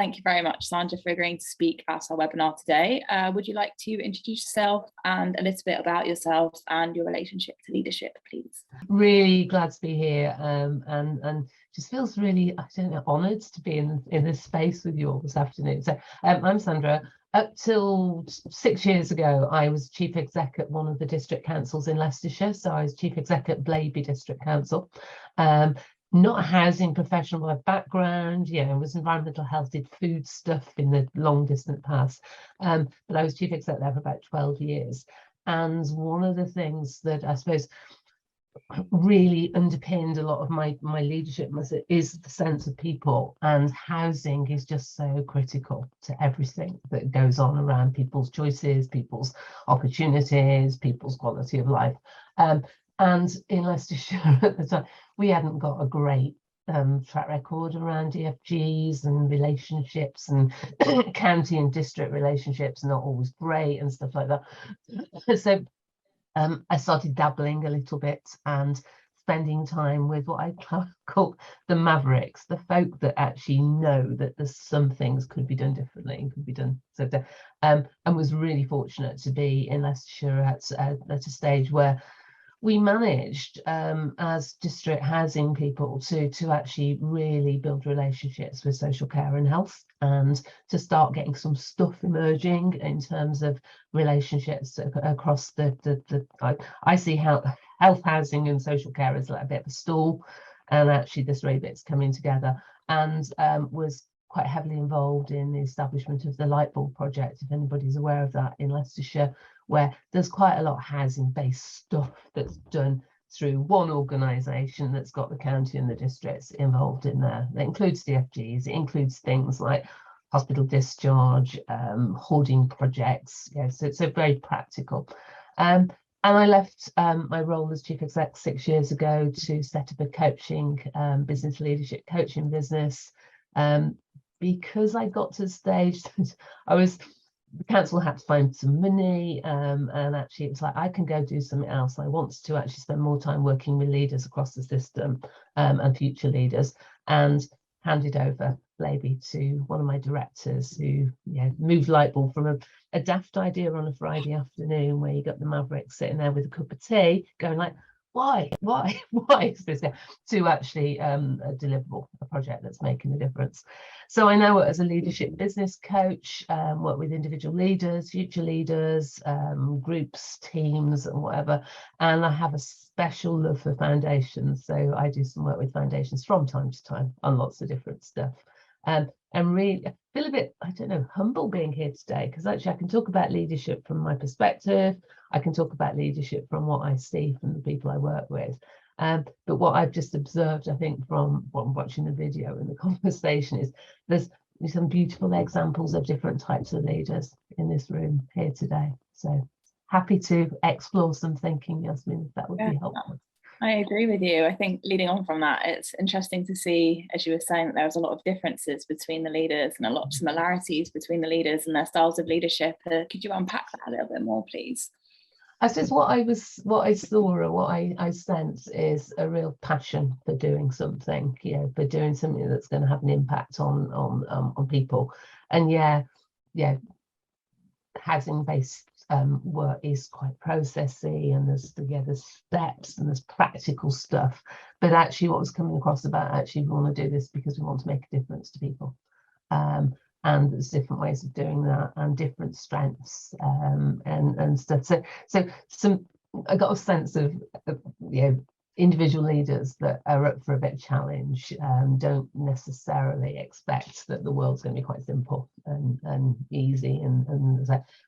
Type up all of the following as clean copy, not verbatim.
thank you very much, Sandra, for agreeing to speak at our webinar today. Would you like to introduce yourself and a little bit about yourself and your relationship to leadership, please? Really glad to be here, and just feels really, I don't know, honoured to be in this space with you all this afternoon. So I'm Sandra. Up till 6 years ago, I was chief exec at one of the district councils in Leicestershire. So I was chief exec at Blaby District Council. Not a housing professional by background, I was environmental health, did food stuff in the long distant past. But I was chief exec there for about 12 years. And one of the things that I suppose really underpinned a lot of my leadership is the sense of people, and housing is just so critical to everything that goes on around people's choices, people's opportunities, people's quality of life. And in Leicestershire at the time, we hadn't got a great track record around EFGs and relationships, and county and district relationships not always great and stuff like that. So I started dabbling a little bit and spending time with what I call the mavericks, the folk that actually know that there's some things could be done differently and could be done. So, and was really fortunate to be in Leicestershire at a stage where we managed as district housing people to actually really build relationships with social care and health, and to start getting some stuff emerging in terms of relationships across I see health, housing and social care as like a bit of a stool, and actually this really bit's coming together, and was quite heavily involved in the establishment of the Lightbulb project, if anybody's aware of that, in Leicestershire, where there's quite a lot of housing-based stuff that's done through one organisation that's got the county and the districts involved in there. That includes DFGs, it includes things like hospital discharge, hoarding projects, so very practical. And I left my role as chief exec 6 years ago to set up a coaching, business leadership coaching business, because I got to the stage that the council had to find some money, and actually it was like, I can go do something else. I wanted to actually spend more time working with leaders across the system, and future leaders, and handed over Blaby to one of my directors, who moved Lightbulb from a daft idea on a Friday afternoon where you got the mavericks sitting there with a cup of tea going like, why is this there, to actually a deliverable, a project that's making a difference. So I now work as a leadership business coach, work with individual leaders, future leaders, groups, teams and whatever, and I have a special love for foundations, so I do some work with foundations from time to time on lots of different stuff. And really I feel a bit, I don't know, humble being here today, because actually I can talk about leadership from my perspective, I can talk about leadership from what I see from the people I work with. But what I've just observed, I think, from watching the video and the conversation, is there's some beautiful examples of different types of leaders in this room here today. So happy to explore some thinking, Yasmeen, if that would be helpful. I agree with you. I think leading on from that, it's interesting to see, as you were saying, that there was a lot of differences between the leaders and a lot of similarities between the leaders and their styles of leadership. Could you unpack that a little bit more, please? I suppose what I saw or what I sense is a real passion for doing something, for doing something that's going to have an impact on people. And housing-based work is quite processy, and there's steps and there's practical stuff. But actually, what was coming across about we want to do this because we want to make a difference to people. And there's different ways of doing that, and different strengths, and stuff. So I got a sense of individual leaders that are up for a bit of challenge, don't necessarily expect that the world's going to be quite simple and easy,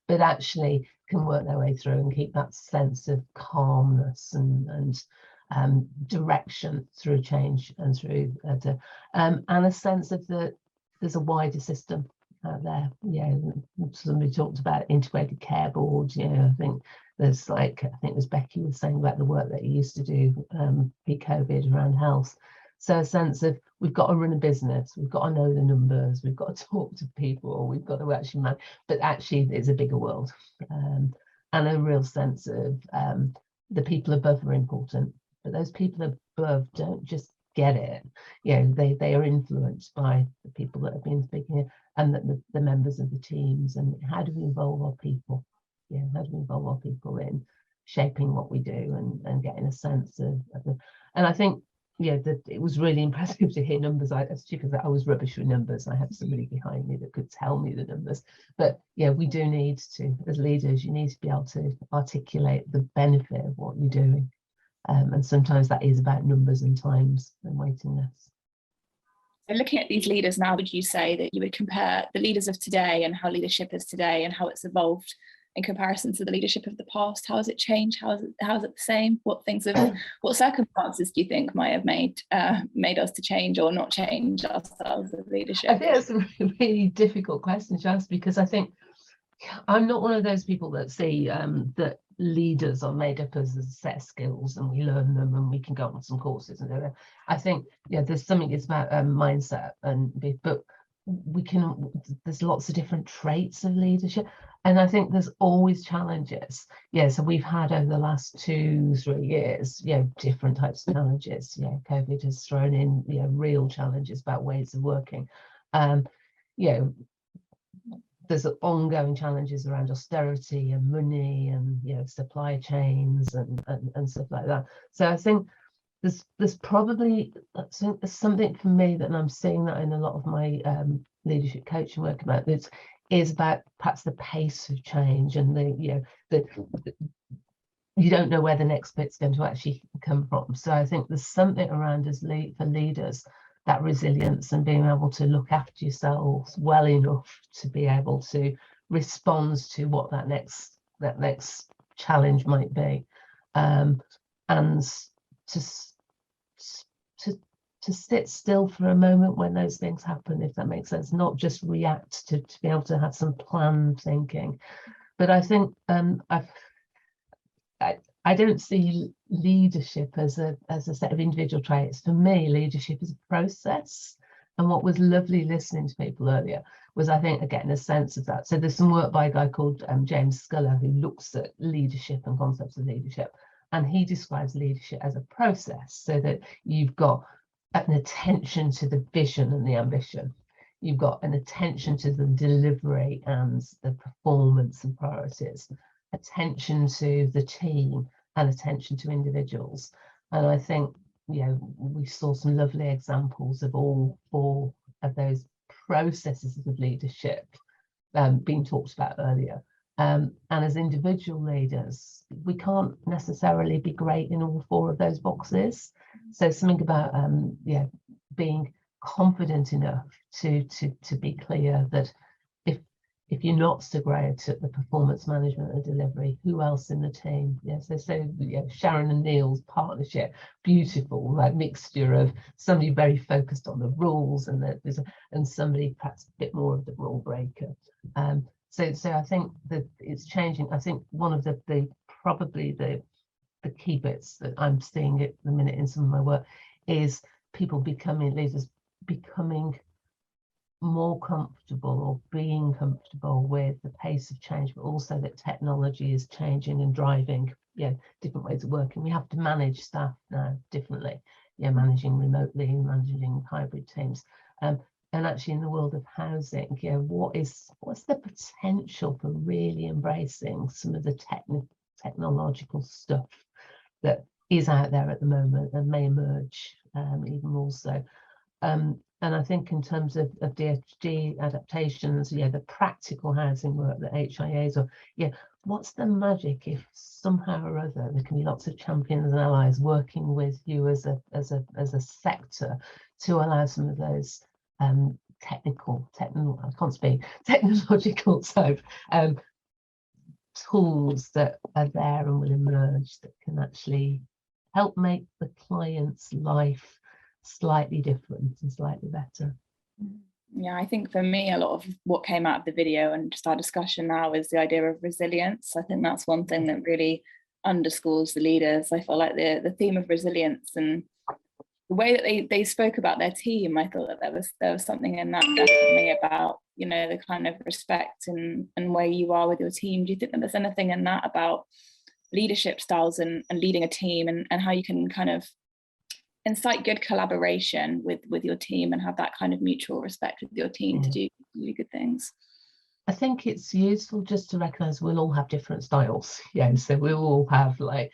but actually can work their way through and keep that sense of calmness and direction through change and through and a sense of there's a wider system out there. Somebody talked about integrated care boards. I think there's Becky was saying about the work that you used to do pre-COVID around health. So a sense of we've got to run a business, we've got to know the numbers, we've got to talk to people, we've got to actually manage, but actually it's a bigger world, and a real sense of the people above are important, but those people above don't just get it. They are influenced by the people that have been speaking and the members of the teams. And how do we involve our people? How do we involve our people in shaping what we do and getting a sense of the, and I think that it was really impressive to hear numbers. As chief of that, I was rubbish with numbers. I had somebody behind me that could tell me the numbers. But we do need to, as leaders, you need to be able to articulate the benefit of what you're doing. And sometimes that is about numbers and times and waiting lists. So looking at these leaders now, would you say that you would compare the leaders of today and how leadership is today and how it's evolved in comparison to the leadership of the past? How has it changed? How is it the same? What circumstances do you think might have made us to change or not change ourselves as leadership? I think that's a really difficult question to ask, because I think I'm not one of those people that see that leaders are made up as a set of skills and we learn them and we can go on some courses and everything. I think there's something, it's about mindset, but there's lots of different traits of leadership, and I think there's always challenges. So we've had over the last 2-3 years different types of challenges. COVID has thrown in real challenges about ways of working. There's ongoing challenges around austerity and money and supply chains and stuff like that. So I think there's probably something for me that, and I'm seeing that in a lot of my leadership coaching work about this, is about perhaps the pace of change and the you don't know where the next bit's going to actually come from. So I think there's something around for leaders, that resilience and being able to look after yourselves well enough to be able to respond to what that next challenge might be, and to sit still for a moment when those things happen, if that makes sense, not just react, to be able to have some planned thinking. But I think I don't see leadership as a set of individual traits. For me, leadership is a process. And what was lovely listening to people earlier was, I think, getting a sense of that. So there's some work by a guy called James Scudder, who looks at leadership and concepts of leadership. And he describes leadership as a process, so that you've got an attention to the vision and the ambition. You've got an attention to the delivery and the performance and priorities, attention to the team, and attention to individuals. And I think we saw some lovely examples of all 4 of those processes of leadership being talked about earlier. And as individual leaders, we can't necessarily be great in all 4 of those boxes. So something about being confident enough to be clear that if you're not so great at the performance management and delivery, who else in the team? So Sharon and Neil's partnership, beautiful, like mixture of somebody very focused on the rules and somebody perhaps a bit more of the rule breaker. So I think that it's changing. I think one of the probably the key bits that I'm seeing at the minute in some of my work is people becoming leaders, becoming more comfortable or being comfortable with the pace of change, but also that technology is changing and driving different ways of working. We have to manage staff now differently, managing remotely, managing hybrid teams, and actually in the world of housing, what's the potential for really embracing some of the technological stuff that is out there at the moment and may emerge even more so. And I think in terms of DHG adaptations, the practical housing work that HIAs are, what's the magic if somehow or other there can be lots of champions and allies working with you as a sector to allow some of those technological type tools that are there and will emerge that can actually help make the client's life slightly different and slightly better. Yeah, I think for me, a lot of what came out of the video and just our discussion now is the idea of resilience. I think that's one thing that really underscores the leaders. I feel like the theme of resilience and the way that they spoke about their team, I thought that there was something in that definitely about, the kind of respect and where you are with your team. Do you think that there's anything in that about leadership styles and leading a team and how you can kind of incite good collaboration with your team and have that kind of mutual respect with your team to do really good things. I think it's useful just to recognize we'll all have different styles. So we'll all have like,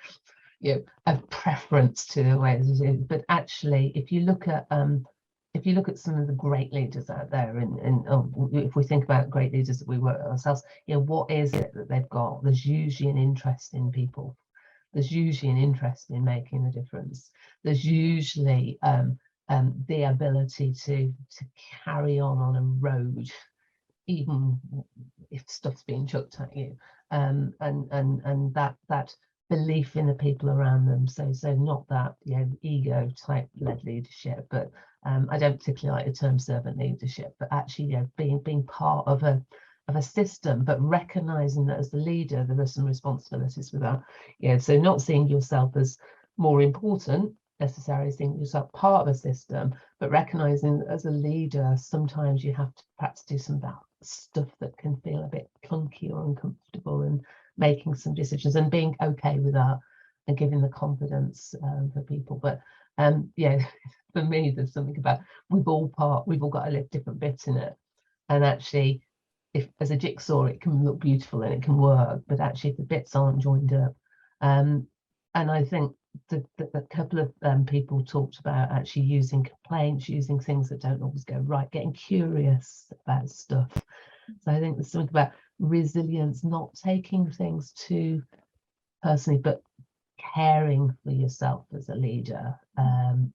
a preference to the way it is. But actually, if you look at some of the great leaders out there, and if we think about great leaders that we work with ourselves, what is it that they've got? There's usually an interest in people. There's usually an interest in making a difference. There's usually the ability to carry on a road, even if stuff's being chucked at you, and that belief in the people around them. So not that ego type led leadership, but I don't particularly like the term servant leadership, but actually being part of a system, but recognizing that as the leader there are some responsibilities with that. So not seeing yourself as more important necessarily, seeing yourself part of a system, but recognizing that as a leader sometimes you have to perhaps do some of that stuff that can feel a bit clunky or uncomfortable, and making some decisions and being okay with that and giving the confidence for people. But for me there's something about we've all got to live different bits in it, and actually if as a jigsaw it can look beautiful and it can work, but actually if the bits aren't joined up, and I think that a couple of people talked about actually using complaints, using things that don't always go right, getting curious about stuff. So I think there's something about resilience, not taking things too personally, but caring for yourself as a leader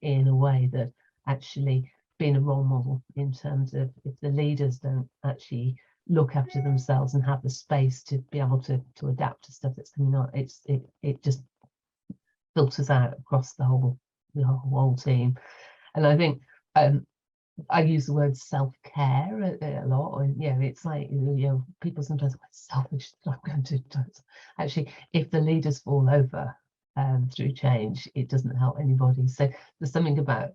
in a way that actually being a role model, in terms of if the leaders don't actually look after themselves and have the space to be able to adapt to stuff that's coming on, it just filters out across the whole team. And I think I use the word self-care a lot, and it's like people sometimes are selfish. I'm going to actually, if the leaders fall over through change, it doesn't help anybody. So there's something about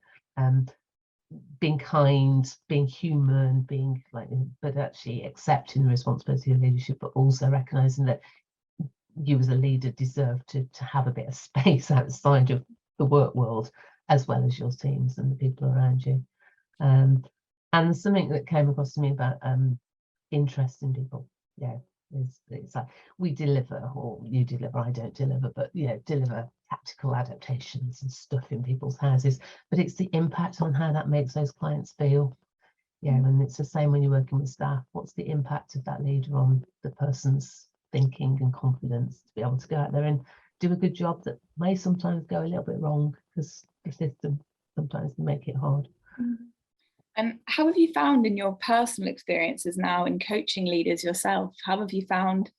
being kind, being human, being like, but actually accepting the responsibility of leadership, but also recognizing that you as a leader deserve to have a bit of space outside of the work world, as well as your teams and the people around you. And something that came across to me about interest in people, it's like we deliver, or you deliver, I don't deliver, but deliver tactical adaptations and stuff in people's houses, but it's the impact on how that makes those clients feel. And it's the same when you're working with staff. What's the impact of that leader on the person's thinking and confidence to be able to go out there and do a good job that may sometimes go a little bit wrong because the system sometimes can make it hard. And how have you found in your personal experiences now in coaching leaders yourself, how have you found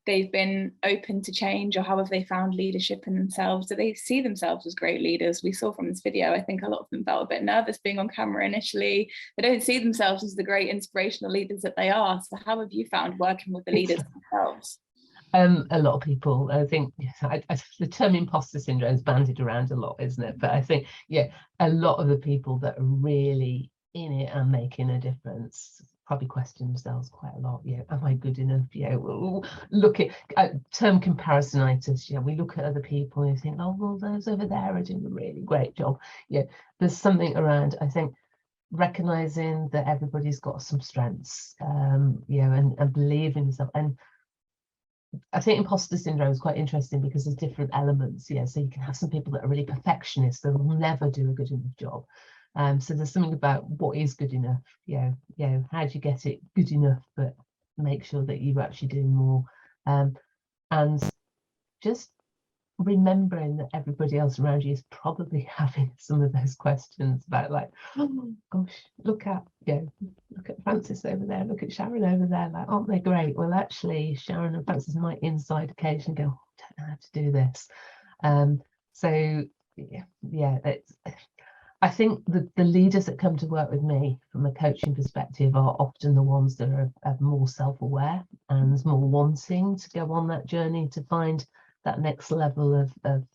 they've been open to change, or how have they found leadership in themselves? Do they see themselves as great leaders? We saw from this video, I think a lot of them felt a bit nervous being on camera initially. They don't see themselves as the great inspirational leaders that they are. So how have you found working with the leaders themselves? A lot of people, I think, the term imposter syndrome is bandied around a lot, isn't it? But I think, a lot of the people that are really in it and making a difference probably question themselves quite a lot. Am I good enough? Look at term comparisonitis. We look at other people and think, oh well, those over there are doing a really great job. There's something around, I think, recognizing that everybody's got some strengths, and believing in yourself. And I think imposter syndrome is quite interesting because there's different elements. So you can have some people that are really perfectionists that will never do a good enough job. So there's something about what is good enough. How do you get it good enough, but make sure that you actually do more, and just remembering that everybody else around you is probably having some of those questions about, like, oh gosh, look at Francis over there, look at Sharon over there, like, aren't they great? Well, actually Sharon and Francis might inside occasionally go, I don't know how to do this. I think the leaders that come to work with me from a coaching perspective are often the ones that are more self-aware and more wanting to go on that journey to find that next level of the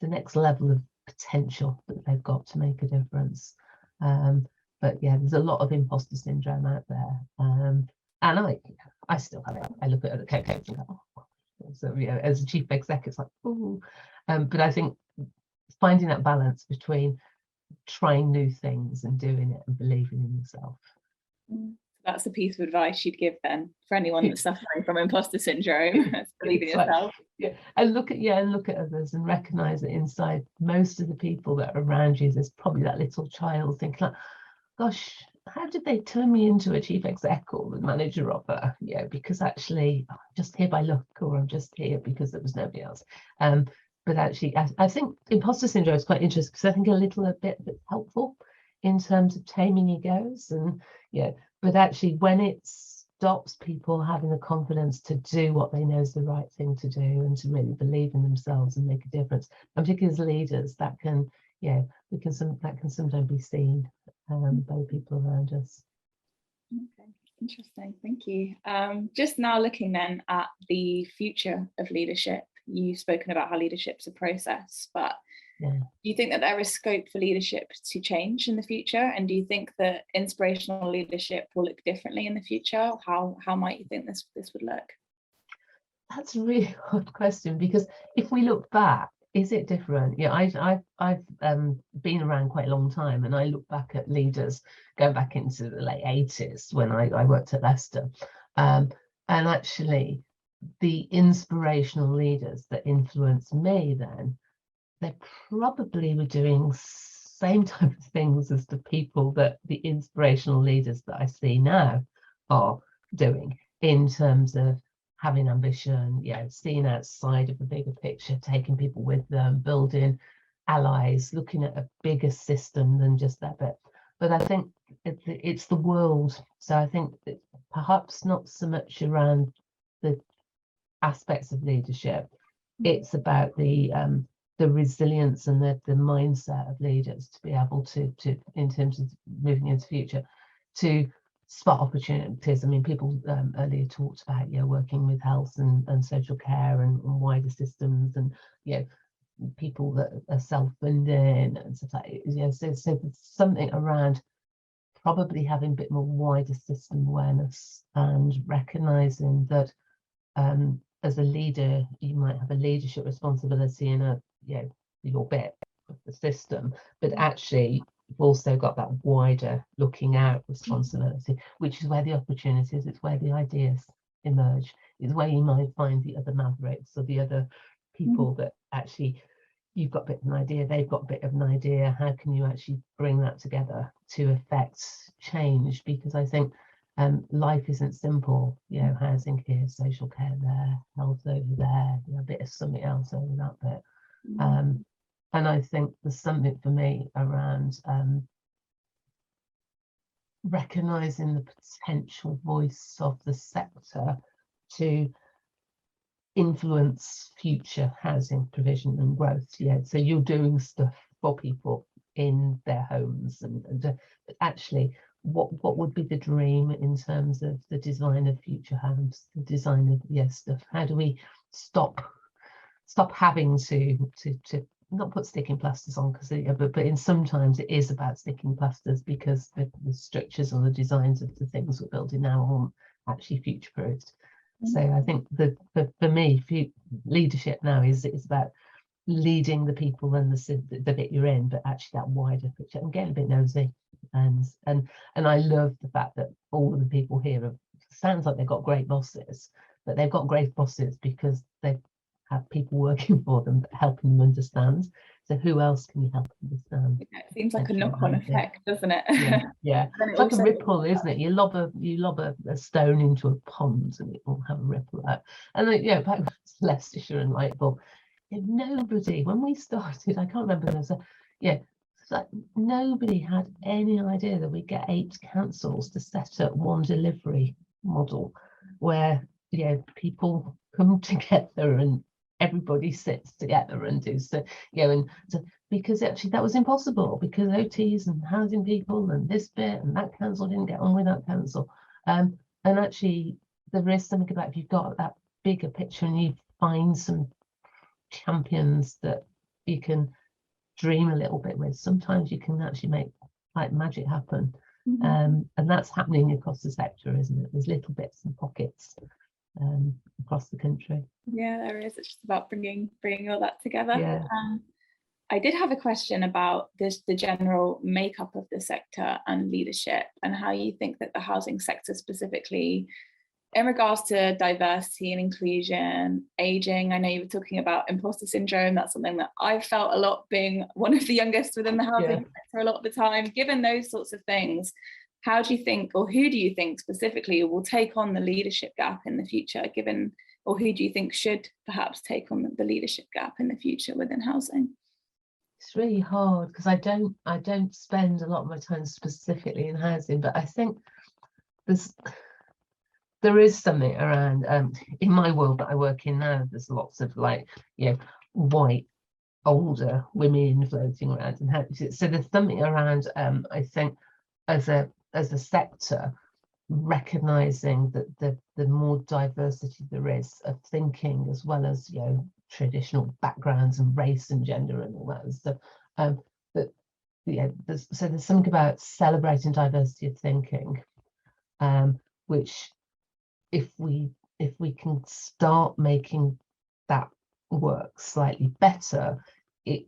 next level of potential that they've got to make a difference. But there's a lot of imposter syndrome out there, and I still have it. I look at the coach and go, oh, so as a chief exec, it's like, ooh. But I think finding that balance between trying new things and doing it and believing in yourself. That's a piece of advice you'd give then for anyone that's suffering from imposter syndrome. Believe in yourself. And look at others and recognize that inside most of the people that are around you, there's probably that little child thinking like, gosh, how did they turn me into a chief exec or the manager of a, because actually I'm just here by luck, or I'm just here because there was nobody else. But actually, I think imposter syndrome is quite interesting, because I think a little bit helpful in terms of taming egos, and but actually when it stops people having the confidence to do what they know is the right thing to do and to really believe in themselves and make a difference, and particularly as leaders, that can sometimes be seen by the people around us. Okay, interesting, thank you. Just now looking then at the future of leadership, you've spoken about how leadership's a process, but do you think that there is scope for leadership to change in the future? And do you think that inspirational leadership will look differently in the future? How might you think this would look? That's a really hard question, because if we look back, is it different? I've been around quite a long time, and I look back at leaders going back into the late 80s when I worked at Leicester, and actually the inspirational leaders that influenced me then, they probably were doing same type of things as the people that the inspirational leaders that I see now are doing, in terms of having ambition, seeing outside of the bigger picture, taking people with them, building allies, looking at a bigger system than just that bit. But I think it's the world. So I think that perhaps not so much around the aspects of leadership, it's about the resilience and the mindset of leaders to be able to in terms of moving into the future, to spot opportunities. I mean, people earlier talked about working with health and social care and wider systems, and people that are self-funding and stuff like that. So there's something around probably having a bit more wider system awareness, and recognizing that as a leader, you might have a leadership responsibility in your bit of the system, but actually you've also got that wider looking out responsibility, which is where the opportunities, it's where the ideas emerge, it's where you might find the other mavericks or the other people that actually you've got a bit of an idea, they've got a bit of an idea. How can you actually bring that together to affect change? Because I think life isn't simple. Housing here, social care there, health over there, a bit of something else over that bit. And I think there's something for me around recognizing the potential voice of the sector to influence future housing provision and growth. So you're doing stuff for people in their homes, and actually what would be the dream in terms of the design of future homes, the design of stuff? How do we stop having to not put sticking plasters on, because but in sometimes it is about sticking plasters, because the structures or the designs of the things we're building now aren't actually future proofed. So I think for me, leadership now is about leading the people and the bit you're in, but actually that wider picture, and getting a bit nosy. And I love the fact that all of the people here sounds like they've got great bosses, but they've got great bosses because they have people working for them, helping them understand. So who else can you help understand? It seems like a knock-on effect, doesn't it? Yeah. It's like a ripple, isn't it? You lob a stone into a pond and it will have a ripple out. And back to Leicestershire and Lightbulb, nobody, when we started, I can't remember, it's like nobody had any idea that we'd get 8 councils to set up one delivery model where people come together and everybody sits together and do so, because actually that was impossible, because OTs and housing people and this bit and that council didn't get on with that council. And actually there is something about, if you've got that bigger picture and you find some champions that you can dream a little bit with, sometimes you can actually make like magic happen. And that's happening across the sector, isn't it? There's little bits and pockets across the country. There is. It's just about bringing all that together. I did have a question about the general makeup of the sector and leadership, and how you think that the housing sector specifically, in regards to diversity and inclusion, aging. I know you were talking about imposter syndrome. That's something that I've felt a lot, being one of the youngest within the housing sector a lot of the time. Given those sorts of things, how do you think, or who do you think specifically will take on the leadership gap in the future, or who do you think should perhaps take on the leadership gap in the future within housing? It's really hard because I don't spend a lot of my time specifically in housing, but I think there is something around in my world that I work in now. There's lots of white older women floating around, and so there's something around I think as a sector, recognizing that the more diversity there is of thinking, as well as traditional backgrounds and race and gender and all that stuff, there's something about celebrating diversity of thinking, which if we can start making that work slightly better, it,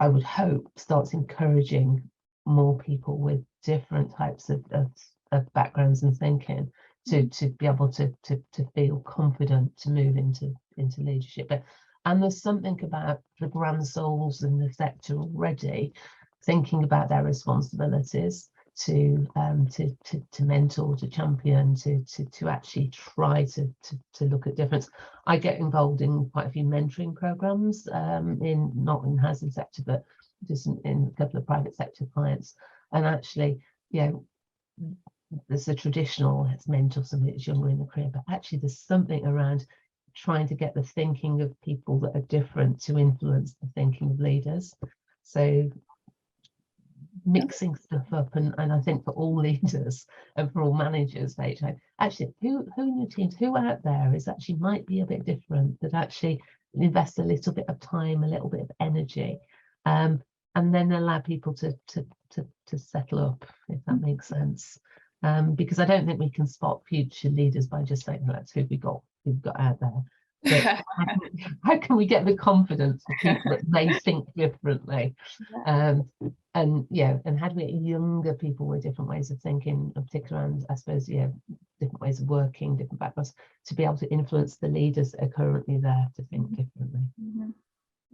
I would hope, starts encouraging more people with different types of backgrounds and thinking to be able to feel confident to move into leadership. And there's something about the grand souls in the sector already thinking about their responsibilities to mentor, to champion, to actually try to look at difference. I get involved in quite a few mentoring programs, not in the housing sector, but just in a couple of private sector clients. And actually, there's a traditional, let's mentor somebody that's younger in the career, but actually there's something around trying to get the thinking of people that are different to influence the thinking of leaders. So mixing stuff up, and I think for all leaders and for all managers, actually who in your teams, who out there is actually might be a bit different, that actually invest a little bit of time, a little bit of energy, and then allow people to settle up, if that makes sense. Because I don't think we can spot future leaders by just saying, that's who we've got out there. But how can we get the confidence of people that they think differently? And how do we get younger people with different ways of thinking, in particular, and I suppose different ways of working, different backgrounds, to be able to influence the leaders that are currently there to think differently.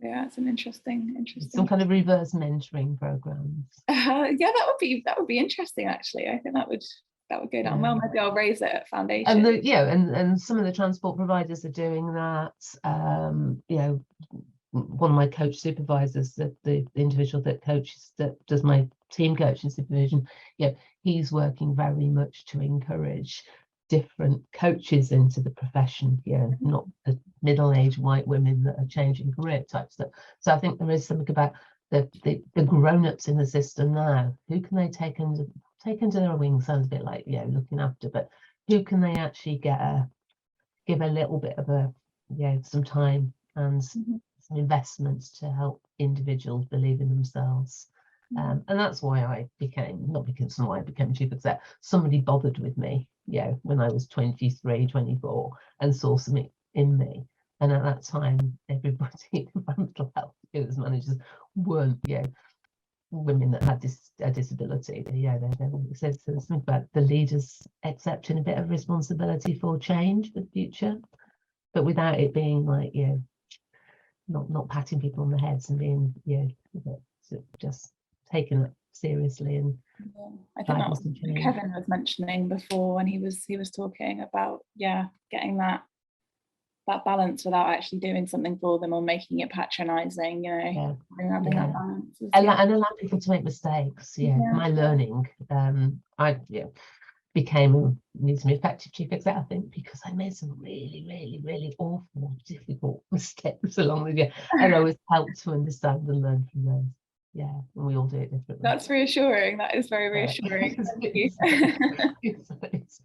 Yeah, it's an interesting. Some kind of reverse mentoring programs. That would be interesting. Actually, I think that would go down well. Maybe I'll raise it at Foundation. And some of the transport providers are doing that. One of my coach supervisors, the individual that does my team coaching supervision, he's working very much to encourage different coaches into the profession, not the middle-aged white women that are changing career type stuff. So I think there is something about the grown-ups in the system now. Who can they take under their wing? Sounds a bit like looking after, but who can they actually give a little bit of some time and some investments to help individuals believe in themselves. And that's why I became chief exec. Somebody bothered with me, when I was 23, 24, and saw something in me. And at that time, everybody in environmental health as managers weren't, women that had a disability. So something about the leaders accepting a bit of responsibility for change for the future, but without it being like, not patting people on the heads and being, just taking it seriously. And I think that was what Kevin was mentioning before when he was talking about getting that balance without actually doing something for them or making it patronizing, having that balance. And allow people to make mistakes. My learning, I became a reasonably effective chief exec, I think, because I made some really, really, really awful, difficult mistakes along the way, and I was helped to understand and learn from those. And we all do it differently. That's reassuring. That is very reassuring. It's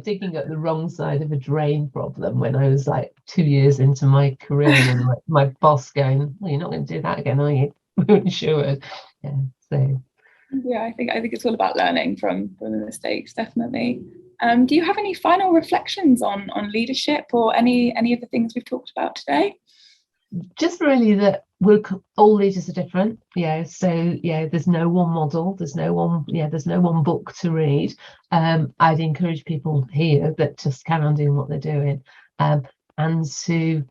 digging up the wrong side of a drain problem when I was like 2 years into my career, and my boss going, "Well, you're not going to do that again, are you?" Sure. I think it's all about learning from the mistakes, definitely. Do you have any final reflections on leadership or any of the things we've talked about today? just really that all leaders are different. So there's no one model, there's no one book to read. I'd encourage people here that just carry on doing what they're doing, and to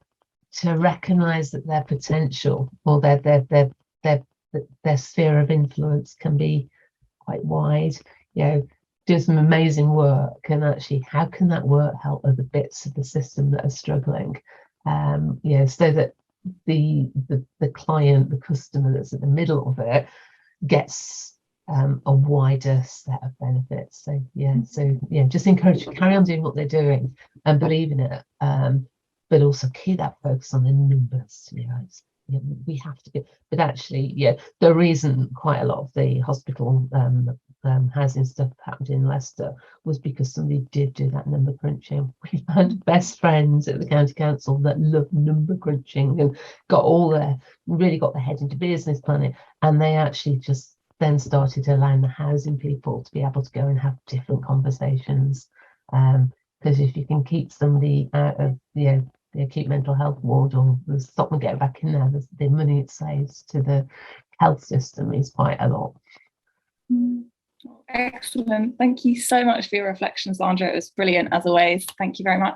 recognize that their potential or their sphere of influence can be quite wide. Do some amazing work, and actually how can that work help other bits of the system that are struggling, so that the client, the customer that's at the middle of it, gets a wider set of benefits. So just encourage, carry on doing what they're doing and believe in it, but also keep that focus on the numbers. We have to be, but actually, the reason quite a lot of the hospital housing stuff happened in Leicester was because somebody did do that number crunching. We found best friends at the county council that loved number crunching and really got their head into business planning, and they actually just then started allowing the housing people to be able to go and have different conversations, because if you can keep somebody out of the acute mental health ward or stop them getting back in there, the money it saves to the health system is quite a lot. Excellent. Thank you so much for your reflections, Sandra. It was brilliant as always. Thank you very much.